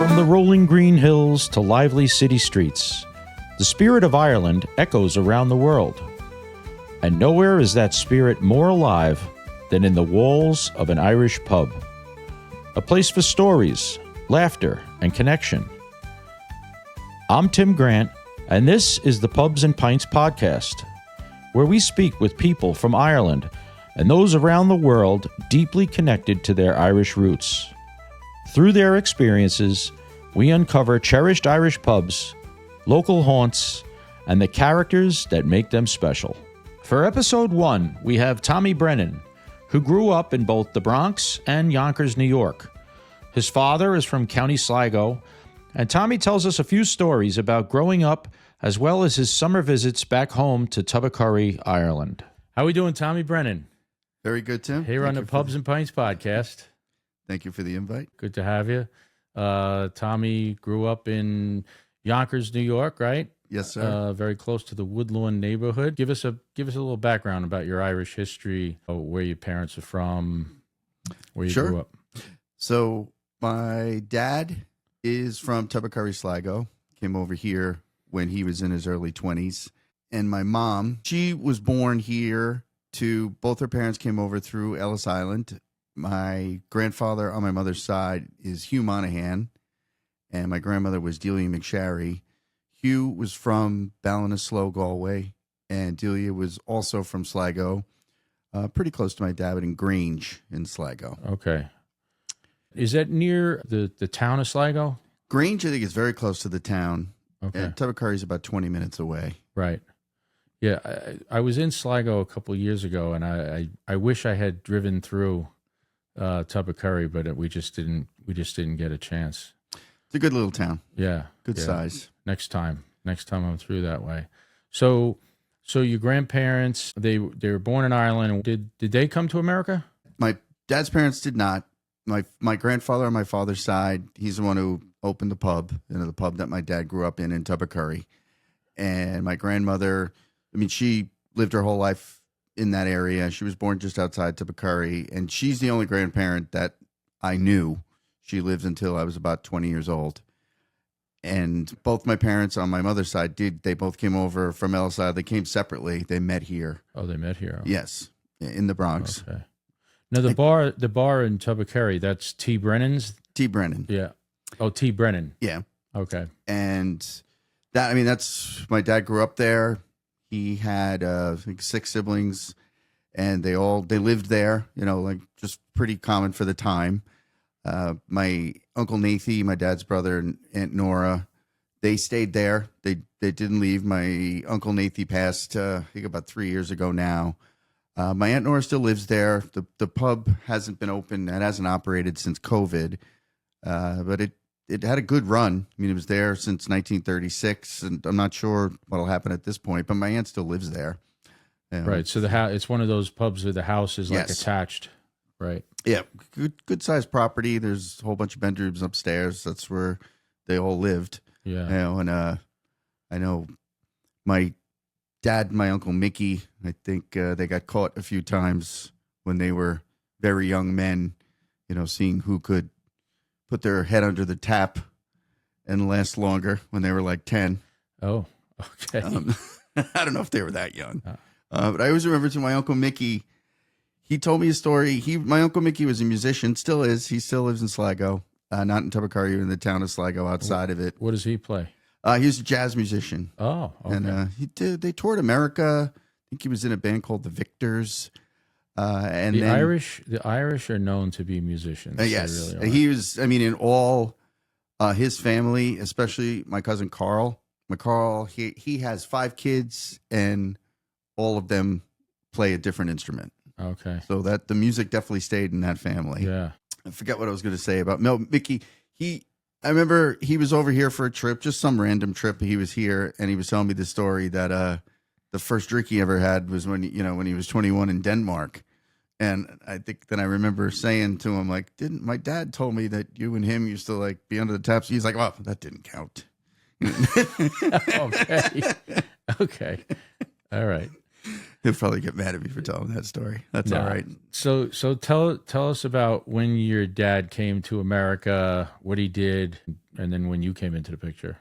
From the rolling green hills to lively city streets, the spirit of Ireland echoes around the world. And nowhere is that spirit more alive than in the walls of an Irish pub. A place for stories, laughter, and connection. I'm Tim Grant, and this is the Pubs and Pints podcast, where we speak with people from Ireland and those around the world deeply connected to their Irish roots. Through their experiences, we uncover cherished Irish pubs, local haunts, and the characters that make them special. For episode 1, we have Tommy Brennan, who grew up in both the Bronx and Yonkers, New York. His father is from County Sligo, and Tommy tells us a few stories about growing up as well as his summer visits back home to Tubbercurry, Ireland. How are we doing, Tommy Brennan? Very good, Tim. Here on the Pubs and Pints podcast. Thank you for the invite. Good to have you. Tommy grew up in Yonkers, New York, right? Yes, sir. Very close to the Woodlawn neighborhood. Give us a little background about your Irish history, where your parents are from, where you grew up. So my dad is from Tubbercurry, Sligo. Came over here when he was in his early 20s. And my mom, she was born here both her parents came over through Ellis Island. My grandfather on my mother's side is Hugh Monaghan, and my grandmother was Delia McSharry. Hugh was from Ballinasloe, Galway, and Delia was also from Sligo, pretty close to my dad, but in Grange in Sligo. Okay. Is that near the town of Sligo? Grange, I think, is very close to the town. Okay. And Tubbercurry is about 20 minutes away. Right. Yeah, I was in Sligo a couple of years ago, and I wish I had driven through Tubbercurry, but we just didn't get a chance. It's a good little town. Yeah, good size. Next time I'm through that way. So your grandparents, they were born in Ireland. Did they come to America? My dad's parents did not. My grandfather on my father's side, he's the one who opened the pub, the pub that my dad grew up in Tubbercurry. And my grandmother, she lived her whole life in that area. She was born just outside Tubbercurry, and she's the only grandparent that I knew. She lived until I was about 20 years old. And both my parents on my mother's side they both came over from Ellis Island. They came separately. They met here. Oh, they met here. Yes, in the Bronx. Okay. Now the bar in Tubbercurry, that's T. Brennan's? T. Brennan. Yeah. Oh, T. Brennan. Yeah. Okay. And that's my dad grew up there. He had 6 siblings, and they lived there, just pretty common for the time. My Uncle Nathan, my dad's brother, and Aunt Nora, they stayed there. They didn't leave. My Uncle Nathan passed, I think, about 3 years ago now. My Aunt Nora still lives there. The pub hasn't been open. It hasn't operated since COVID, but it had a good run. It was there since 1936, and I'm not sure what'll happen at this point, but my aunt still lives there. Right. So it's one of those pubs where the house is like attached. Right. Yeah. Good sized property. There's a whole bunch of bedrooms upstairs. That's where they all lived. Yeah. And I know my dad and my Uncle Mickey, I think they got caught a few times when they were very young men, seeing who could put their head under the tap and last longer when they were like 10. Oh, okay. I don't know if they were that young. But I always remember to my Uncle Mickey, he told me a story. My Uncle Mickey was a musician, still is. He still lives in Sligo, not in Tubbercurry, in the town of Sligo, outside of it. What does he play? He was a jazz musician. Oh, okay. And they toured America. I think he was in a band called the Victors. And the Irish are known to be musicians. Yes, really he was. In all his family, especially my cousin Carl. McCarl, he has 5 kids, and all of them play a different instrument. Okay, so that the music definitely stayed in that family. Yeah, I forget what I was going to say about Mickey. I remember he was over here for a trip, just some random trip. He was here, and he was telling me the story that the first drink he ever had was when he was 21 in Denmark. And I think then I remember saying to him, like, didn't my dad told me that you and him used to like be under the taps? He's like, well, that didn't count. Okay. All right. He'll probably get mad at me for telling that story. That's all right. So tell us about when your dad came to America, what he did, and then when you came into the picture.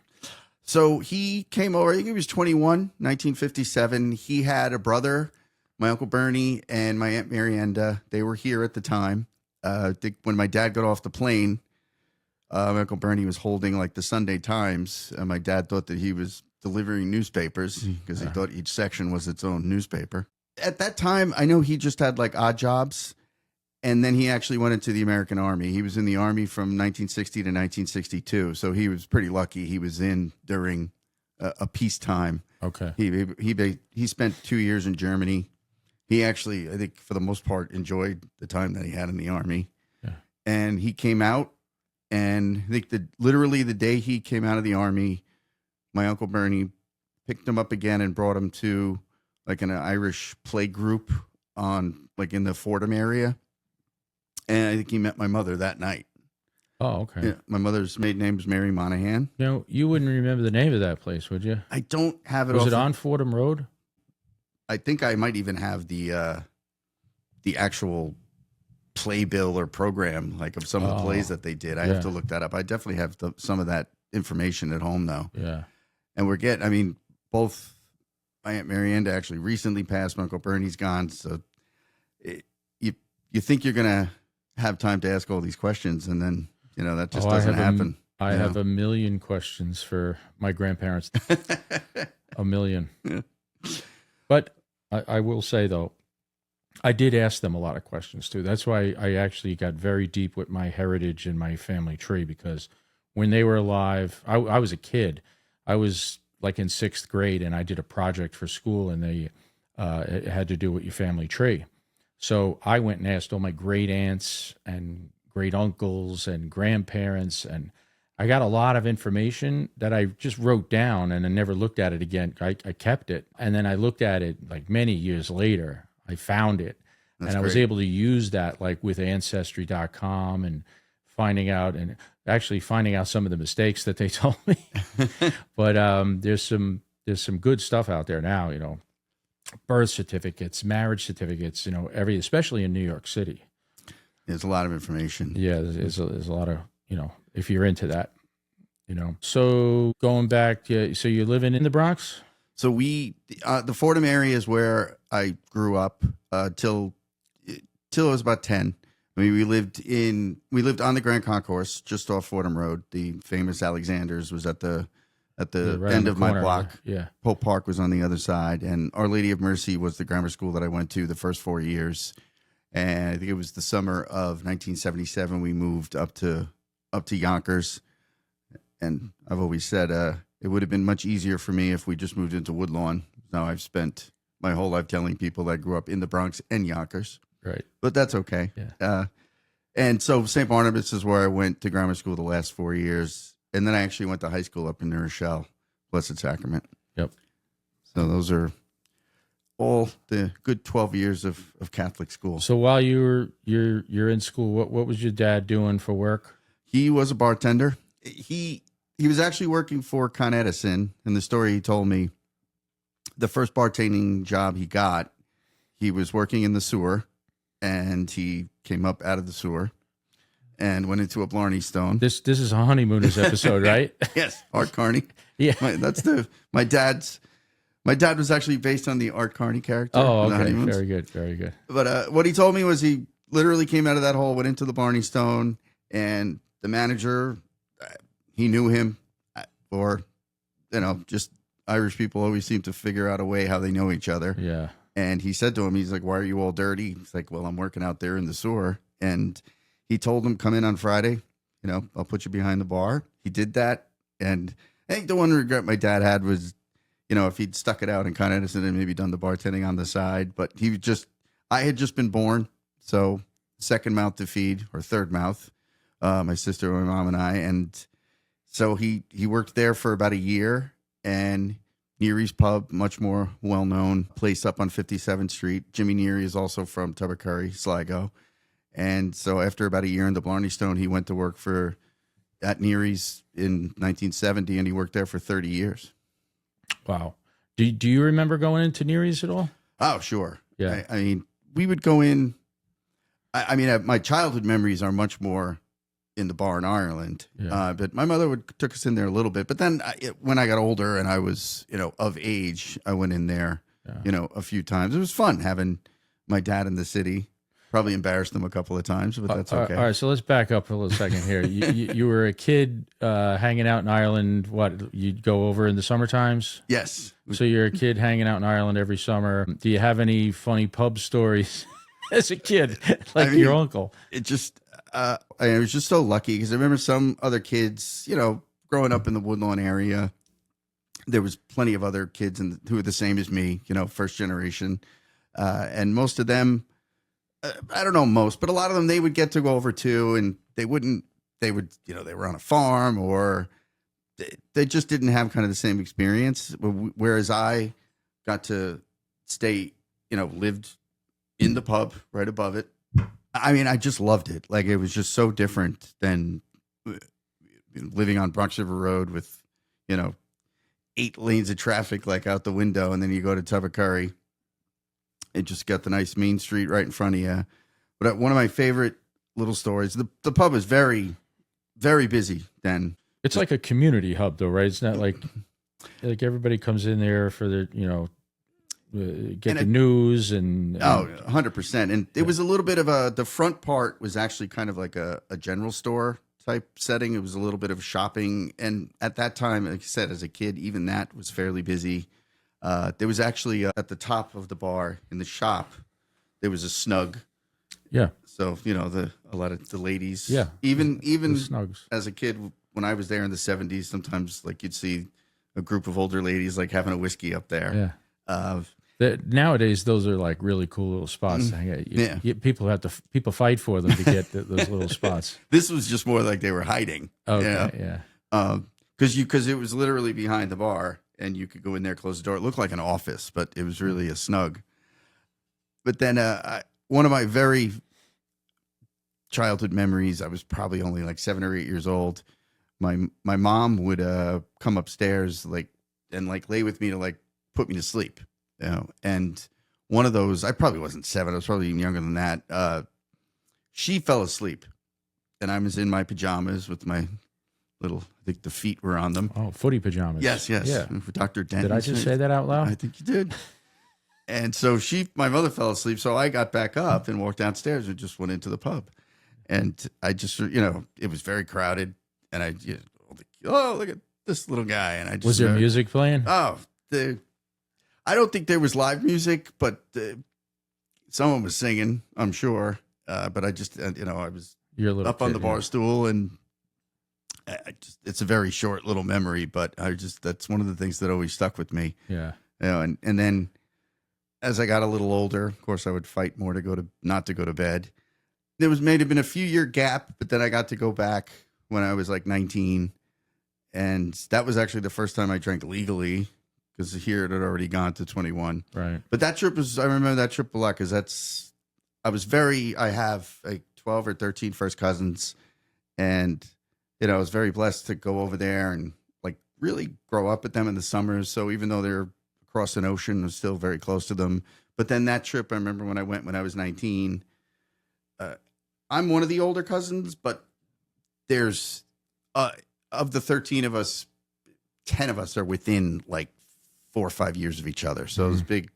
So he came over, I think he was 21, 1957. He had a brother, my Uncle Bernie, and my Aunt Marienda. They were here at the time. When my dad got off the plane, my Uncle Bernie was holding like the Sunday Times, and my dad thought that he was delivering newspapers because he thought each section was its own newspaper. At that time, I know he just had like odd jobs, and then he actually went into the American Army. He was in the Army from 1960 to 1962, so he was pretty lucky. He was in during a peacetime. Okay. He spent 2 years in Germany. He actually, I think, for the most part, enjoyed the time that he had in the Army. Yeah. And he came out, and I think literally the day he came out of the Army, my Uncle Bernie picked him up again and brought him to like an Irish play group on like in the Fordham area. And I think he met my mother that night. Oh, okay. Yeah, my mother's maiden name was Mary Monahan. Now, you wouldn't remember the name of that place, would you? I don't have it. Was it on Fordham Road? I think I might even have the actual playbill or program, like of some of the plays that they did. I have to look that up. I definitely have some of that information at home, though. Yeah. And both my Aunt Marienda actually recently passed. My Uncle Bernie's gone. So you think you're going to have time to ask all these questions, and then, that just doesn't happen. I have a million questions for my grandparents. A million. Yeah. But I will say, though, I did ask them a lot of questions, too. That's why I actually got very deep with my heritage and my family tree, because when they were alive, I was a kid. I was like in 6th grade, and I did a project for school, and it had to do with your family tree. So I went and asked all my great aunts and great uncles and grandparents, and I got a lot of information that I just wrote down, and I never looked at it again. I kept it, and then I looked at it like many years later. I found it, and I was able to use that like with ancestry.com and finding out some of the mistakes that they told me. But there's some good stuff out there now, birth certificates, marriage certificates, especially in New York City. There's a lot of information. Yeah, there's a lot of, if you're into that, So going back, so you're living in the Bronx? So the Fordham area is where I grew up till I was about 10. I mean, we lived on the Grand Concourse, just off Fordham Road. The famous Alexander's was at the right end of my block. Yeah. Pope Park was on the other side, and Our Lady of Mercy was the grammar school that I went to the first 4 years. And I think it was the summer of 1977 we moved up to Yonkers. And I've always said it would have been much easier for me if we just moved into Woodlawn. Now I've spent my whole life telling people that I grew up in the Bronx and Yonkers. Right. But that's okay. Yeah. And so St. Barnabas is where I went to grammar school the last 4 years. And then I actually went to high school up in New Rochelle, Blessed Sacrament. Yep. So those are all the good 12 years of Catholic school. So while you're in school, what was your dad doing for work? He was a bartender. He was actually working for Con Edison, and the story he told me, the first bartending job he got, he was working in the sewer, and he came up out of the sewer and went into a Blarney Stone. This is a Honeymooners episode, right? Yes, Art Carney. Yeah, my dad was actually based on the Art Carney character. Oh, okay, very good, very good. But what he told me was he literally came out of that hole, went into the Blarney Stone, and the manager, he knew him, or just Irish people always seem to figure out a way how they know each other. Yeah. And he said to him, he's like, "Why are you all dirty?" He's like, "Well, I'm working out there in the sewer." And he told him, "Come in on Friday. I'll put you behind the bar." He did that. And I think the one regret my dad had was, if he'd stuck it out in Con Edison and maybe done the bartending on the side. But I had just been born. So second mouth to feed, or third mouth, my sister, my mom, and I. And so he worked there for about a year. And Neary's Pub, much more well-known place up on 57th Street. Jimmy Neary is also from Tubbercurry, Sligo. And so after about a year in the Blarney Stone, he went to work at Neary's in 1970, and he worked there for 30 years. Wow. Do you remember going into Neary's at all? Oh, sure. Yeah. I mean, we would go in. I mean, my childhood memories are much more in the bar in Ireland. Yeah. But my mother took us in there a little bit. But then when I got older and I was, of age, I went in there, a few times. It was fun having my dad in the city. Probably embarrassed them a couple of times, but that's okay. All right, so let's back up a little second here. You were a kid hanging out in Ireland. What, you'd go over in the summer times? Yes. So you're a kid hanging out in Ireland every summer. Do you have any funny pub stories as a kid, like your uncle? It just, I was just so lucky because I remember some other kids, growing up in the Woodlawn area. There was plenty of other kids who were the same as me, first generation, and most of them. I don't know most, but a lot of them, they would get to go over too, and they were on a farm, or they just didn't have kind of the same experience. Whereas I got to stay, lived in the pub right above it. I mean, I just loved it. Like, it was just so different than living on Bronx River Road with, 8 lanes of traffic, like out the window. And then you go to Tubbercurry. It just got the nice main street right in front of you. But one of my favorite little stories, the pub is very, very busy then. It's like a community hub, though, right? It's not like everybody comes in there for their, get the news and 100%. And it was a little bit of the front part was actually kind of like a general store type setting. It was a little bit of shopping. And at that time, like I said, as a kid, even that was fairly busy. There was actually at the top of the bar in the shop, there was a Snug. Yeah. So, a lot of the ladies. Yeah. Even Snugs. As a kid, when I was there in the 70s, sometimes like you'd see a group of older ladies like having a whiskey up there. Yeah. Nowadays, those are like really cool little spots. People fight for them to get those little spots. This was just more like they were hiding. Okay. Yeah. Because it was literally behind the bar. And you could go in there, close the door. It looked like an office, but it was really a Snug. But then one of my very childhood memories, I was probably only like 7 or 8 years old. My mom would come upstairs and lay with me to put me to sleep. And one of those, I probably wasn't 7. I was probably even younger than that. She fell asleep, and I was in my pajamas with my little, I think the feet were on them. Oh, footy pajamas. Yes. Yeah. For Dr. Dent. Did I just say that out loud? I think you did. And so my mother fell asleep. So I got back up and walked downstairs and just went into the pub. And I just, it was very crowded. And I just, look at this little guy. And I just. Was there music playing? Oh, I don't think there was live music, but someone was singing, I'm sure. But I just, I was up on the bar stool, and it's a very short little memory, but that's one of the things that always stuck with me. Yeah. And then as I got a little older, of course, I would fight more not to go to bed. There may have been a few year gap, but then I got to go back when I was like 19. And that was actually the first time I drank legally, because here it had already gone to 21. Right. But that trip I remember that trip a lot, because I have like 12 or 13 first cousins, and I was very blessed to go over there and really grow up with them in the summers. So even though they're across an ocean, I was still very close to them. But then that trip, I remember when I went when I was 19, I'm one of the older cousins, but there's, of the 13 of us, 10 of us are within 4 or 5 years of each other. So it was big,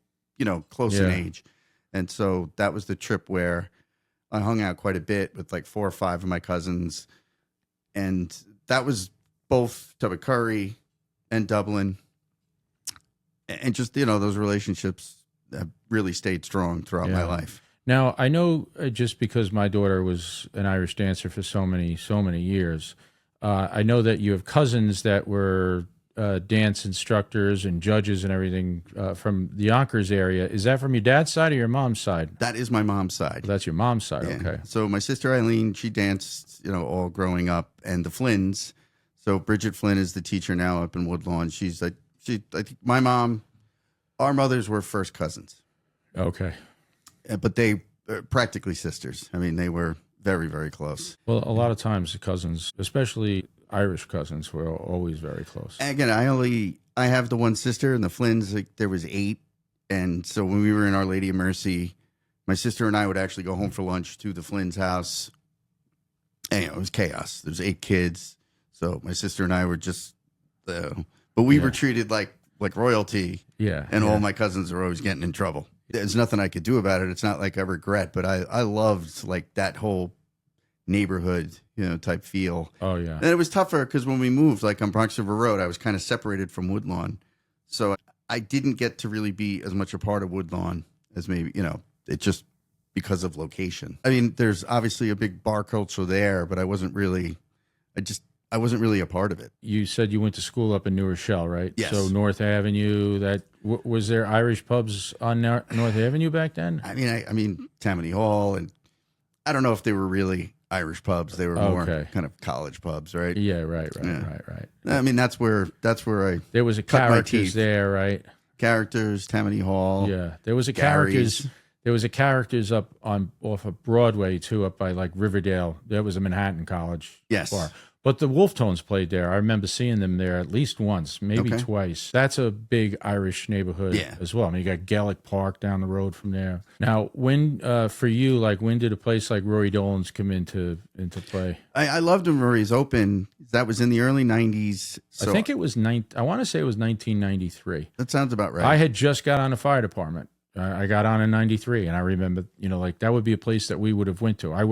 close in age. And so that was the trip where I hung out quite a bit with 4 or 5 of my cousins. And that was both Tubbercurry and Dublin. And just, those relationships have really stayed strong throughout my life. Now, I know just because my daughter was an Irish dancer for so many years, I know that you have cousins that were dance instructors and judges and everything from the Yonkers area. Is that from your dad's side or your mom's side? That is my mom's side. Well, that's your mom's side. Yeah. Okay. So my sister Eileen, she danced, all growing up, and the Flynns. So Bridget Flynn is the teacher now up in Woodlawn. I think my mom, our mothers were first cousins. Okay. But they practically sisters. I mean, they were very, very close. Well, a lot of times the cousins, especially Irish cousins, were always very close. Again, I have the one sister, and the Flynns, there was 8, And so when we were in Our Lady of Mercy, my sister and I would actually go home for lunch to the Flynn's house. And it was chaos. There's 8 kids. So my sister and I were just, but we were treated like royalty. Yeah. And all my cousins were always getting in trouble. There's nothing I could do about it. It's not like I regret, but I loved like that whole neighborhood, type feel. Oh, yeah. And it was tougher because when we moved, like on Bronx River Road, I was kind of separated from Woodlawn. So I didn't get to really be as much a part of Woodlawn as maybe, it just because of location. I mean, there's obviously a big bar culture there, but I wasn't really a part of it. You said you went to school up in New Rochelle, right? Yes. So North Avenue, was there Irish pubs on North Avenue back then? I mean, Tammany Hall, and I don't know if they were really Irish pubs. They were more kind of college pubs, right? Yeah, right. I mean, that's where I there was a characters there, right? Characters, Tammany Hall. Yeah, there was a Gary's. characters. There was a characters up off of Broadway too, up by like Riverdale. There was a Manhattan College bar. But the Wolf Tones played there. I remember seeing them there at least once, maybe twice. That's a big Irish neighborhood as well. I mean, you got Gaelic Park down the road from there. Now, when for you, like when did a place like Rory Dolan's come into play? I loved when Rory's open. That was in the early 90s. So I think it was I want to say it was 1993. That sounds about right. I had just got on the fire department. I got on in 93, and I remember, like that would be a place that we would have went to. I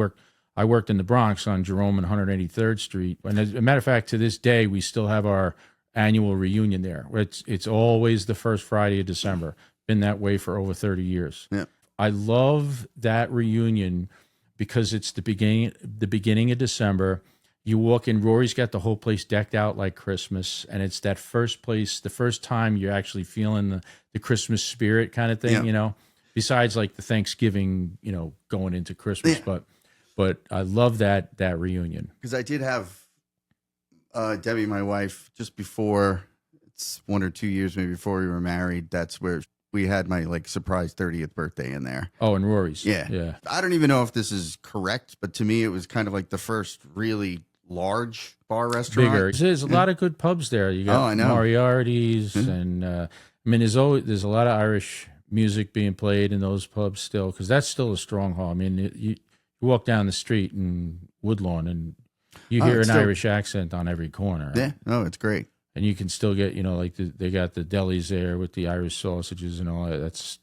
worked in the Bronx on Jerome and 183rd Street. And as a matter of fact, to this day, we still have our annual reunion there. It's always the first Friday of December. Been that way for over 30 years. Yeah. I love that reunion because it's the beginning of December. You walk in, Rory's got the whole place decked out like Christmas, and it's that first place, the first time you're actually feeling the Christmas spirit kind of thing, besides like the Thanksgiving, going into Christmas. Yeah. But I love that reunion. Because I did have Debbie, my wife, just before, it's 1 or 2 years maybe before we were married. That's where we had my like surprise 30th birthday in there. Oh, and Rory's. Yeah. I don't even know if this is correct, but to me it was kind of like the first really large bar restaurant. Bigger. There's a lot of good pubs there. You got I know. Moriarty's, and I mean, there's a lot of Irish music being played in those pubs still, because that's still a stronghold. I mean, you walk down the street in Woodlawn and you hear an Irish accent on every corner. Yeah, it's great. And you can still get, like they got the delis there with the Irish sausages and all that. That's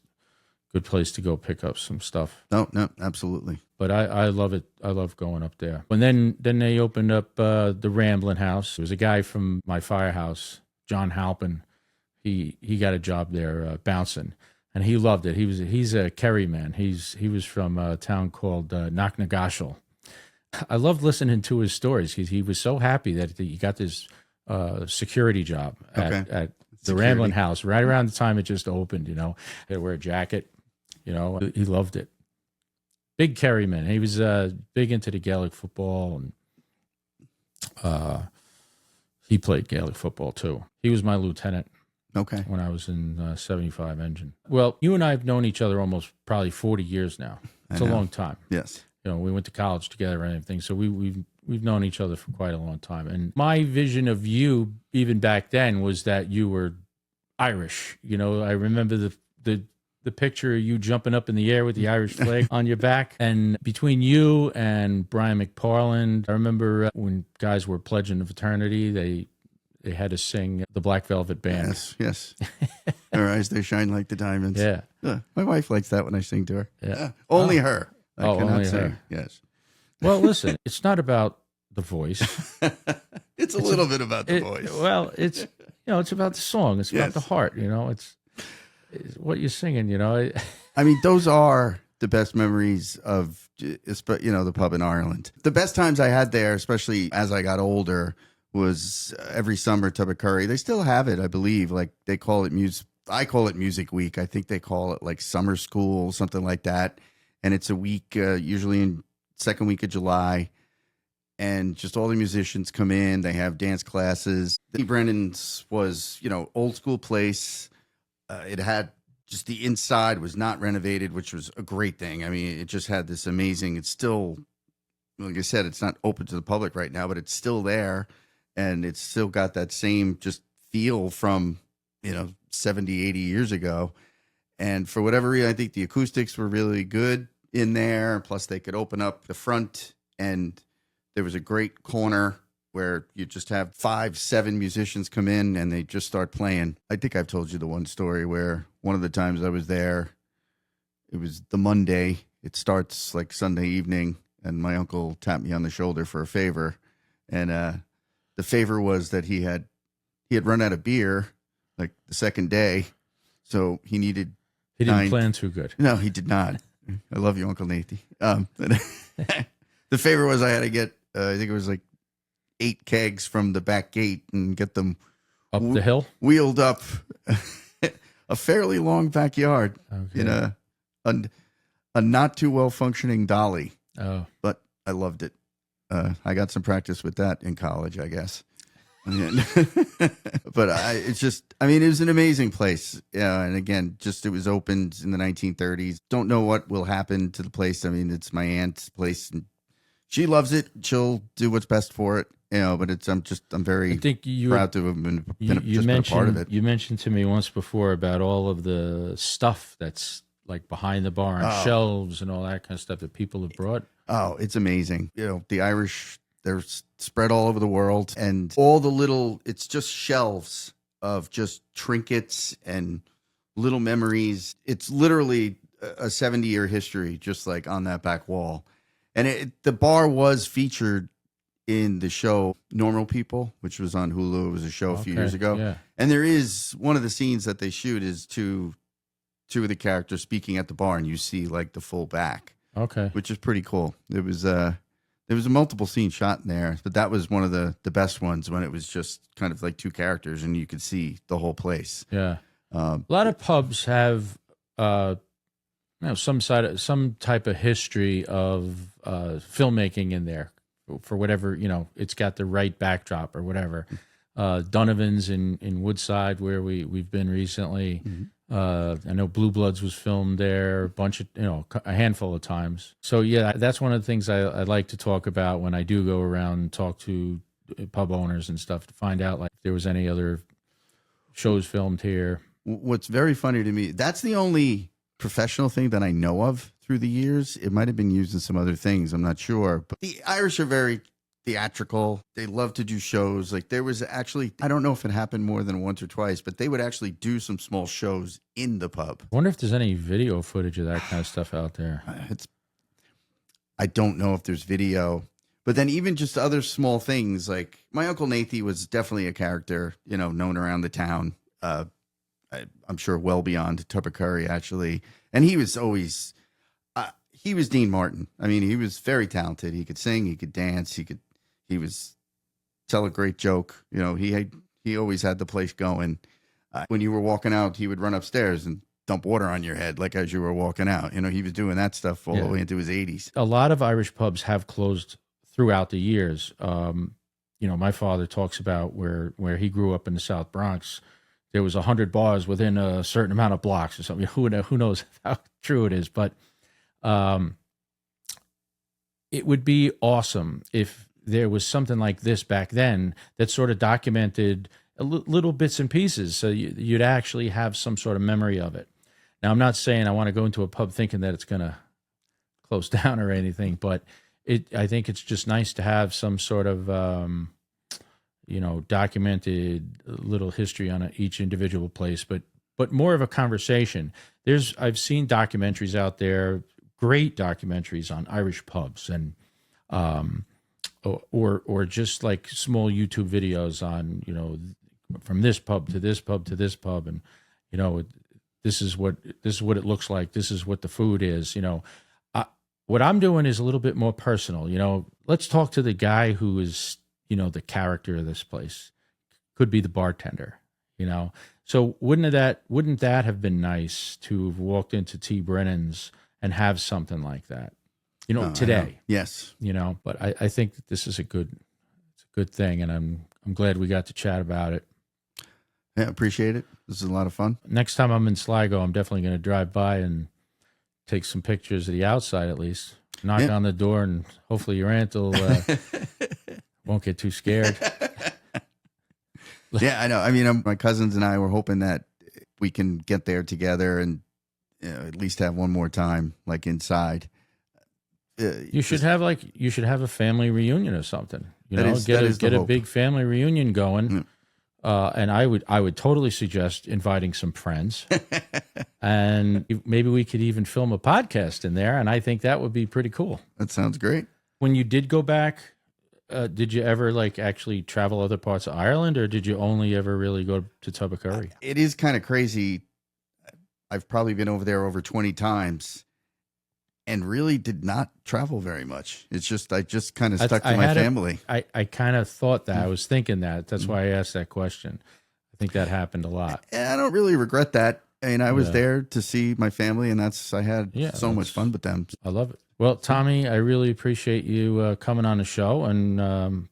a good place to go pick up some stuff. No, absolutely. But I love it. I love going up there. And then they opened up the Ramblin' House. There was a guy from my Firehouse, John Halpin. He got a job there bouncing, and he loved it. He's a Kerry man. He was from a town called Knocknagashel. I loved listening to his stories because he was so happy that he got this security job at the Ramblin' House right around the time it just opened. He had to wear a jacket. He loved it. Big Kerry man. He was big into the Gaelic football, and he played Gaelic football too. He was my lieutenant. Okay. When I was in 75 Engine. Well, you and I have known each other almost probably 40 years now. It's a long time. Yes. We went to college together and everything, so we've known each other for quite a long time. And my vision of you, even back then, was that you were Irish. I remember the picture of you jumping up in the air with the Irish flag on your back. And between you and Brian McParland, I remember when guys were pledging the fraternity, they had to sing the Black Velvet Band. Yes. Her eyes, they shine like the diamonds. Yeah. My wife likes that when I sing to her. Yeah. Only her. I cannot only sing. her. Yes. Well, listen, it's not about the voice. It's a little bit about the voice. Well, it's about the song. It's about the heart. It's what you're singing. I mean, those are the best memories of the pub in Ireland. The best times I had there, especially as I got older, was every summer Tubbercurry. They still have it, I believe. Like they call it music. I call it Music Week. I think they call it like summer school, something like that. And it's a week, usually in second week of July. And just all the musicians come in. They have dance classes. Tommy Brennan's was, old school place. It had just the inside was not renovated, which was a great thing. I mean, it just had this amazing, it's still, like I said, it's not open to the public right now, but it's still there. And it's still got that same just feel from, 70, 80 years ago. And for whatever reason, I think the acoustics were really good in there. Plus, they could open up the front, and there was a great corner where you just have 5, 7 musicians come in and they just start playing. I think I've told you the one story where one of the times I was there, it was the Monday. It starts like Sunday evening, and my uncle tapped me on the shoulder for a favor. And the favor was that he had run out of beer like the second day, so he needed. He didn't plan too good. No, he did not. I love you, Uncle Nathan. The favor was I had to get, I think it was like 8 kegs from the back gate and get them up the hill, wheeled up a fairly long backyard in a not too well functioning dolly. Oh, but I loved it. I got some practice with that in college, I guess. But it was an amazing place. Yeah. And again, it was opened in the 1930s. Don't know what will happen to the place. I mean, it's my aunt's place and she loves it. She'll do what's best for it, but I'm very proud to have been a part of it. You mentioned to me once before about all of the stuff that's like behind the bar and shelves and all that kind of stuff that people have brought. Oh, it's amazing. The Irish, they're spread all over the world, and all the it's just shelves of just trinkets and little memories. It's literally a 70-year history, just like on that back wall. And the bar was featured in the show Normal People, which was on Hulu. It was a show a few years ago. Yeah. And there is one of the scenes that they shoot is two of the characters speaking at the bar, and you see like the full back. Okay. Which is pretty cool. There was a multiple scene shot in there, but that was one of the best ones when it was just kind of like 2 characters and you could see the whole place. Yeah. A lot of pubs have some type of history of filmmaking in there for whatever, it's got the right backdrop or whatever. Donovan's in Woodside where we've been recently. Mm-hmm. I know Blue Bloods was filmed there a handful of times. So yeah, that's one of the things I like to talk about when I do go around and talk to pub owners and stuff to find out like if there was any other shows filmed here. What's very funny to me, that's the only professional thing that I know of through the years. It might have been used in some other things, I'm not sure. But the Irish are very theatrical. They love to do shows. Like there was actually, I don't know if it happened more than once or twice, but they would actually do some small shows in the pub. I wonder if there's any video footage of that kind of stuff out there. I don't know if there's video, but then even just other small things, like my Uncle Nathan was definitely a character, known around the town. I'm sure well beyond Tubbercurry actually. And he was always, he was Dean Martin. I mean, he was very talented. He could sing, he could dance, he was tell a great joke. He always had the place going. When you were walking out, he would run upstairs and dump water on your head, like as you were walking out. He was doing that stuff all the way into his 80s. A lot of Irish pubs have closed throughout the years. My father talks about where he grew up in the South Bronx. There was 100 bars within a certain amount of blocks or something. Who knows how true it is, but it would be awesome if there was something like this back then that sort of documented little bits and pieces, so you'd actually have some sort of memory of it. Now, I'm not saying I want to go into a pub thinking that it's going to close down or anything, but I think it's just nice to have some sort of documented little history on each individual place, but more of a conversation. I've seen documentaries out there, great documentaries on Irish pubs and or just like small YouTube videos on, from this pub to this pub to this pub, and this is what it looks like. This is what the food is. What I'm doing is a little bit more personal. Let's talk to the guy who is the character of this place. Could be the bartender. So wouldn't that have been nice to have walked into T. Brennan's and have something like that? Today. Yes. But I think that this is a good thing, and I'm glad we got to chat about it. Yeah, appreciate it. This is a lot of fun. Next time I'm in Sligo, I'm definitely going to drive by and take some pictures of the outside at least. Knock on the door, and hopefully your aunt won't get too scared. Yeah, I know. I mean, my cousins and I were hoping that we can get there together and at least have one more time, like inside. You should have a family reunion or something. Get a big family reunion going. And I would totally suggest inviting some friends, and maybe we could even film a podcast in there. And I think that would be pretty cool. That sounds great. When you did go back, did you ever actually travel other parts of Ireland, or did you only ever really go to Tubbercurry? It is kind of crazy. I've probably been over there over 20 times. And really did not travel very much. It's just I just kind of stuck to my family. I kind of thought that. I was thinking that. That's why I asked that question. I think that happened a lot. I don't really regret that. I mean, I was there to see my family, and I had so much fun with them. I love it. Well, Tommy, I really appreciate you coming on the show and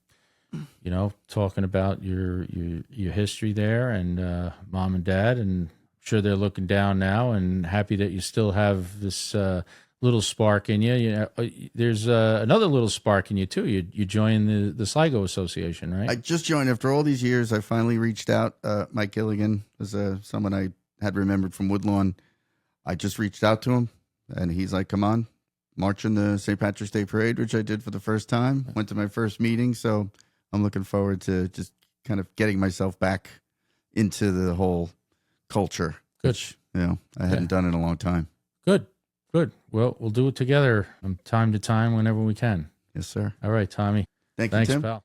talking about your history there and mom and dad. And I'm sure they're looking down now and happy that you still have this. Little spark in you. There's another little spark in you too. You joined the Sligo Association, right? I just joined after all these years. I finally reached out. Mike Gilligan was someone I had remembered from Woodlawn. I just reached out to him, and he's like, "Come on, march in the St. Patrick's Day Parade," which I did for the first time. Went to my first meeting, so I'm looking forward to just kind of getting myself back into the whole culture. Good. Which, I hadn't done in a long time. Good. Well, we'll do it together from time to time whenever we can. Yes, sir. All right, Tommy. Thanks, Tim. Pal.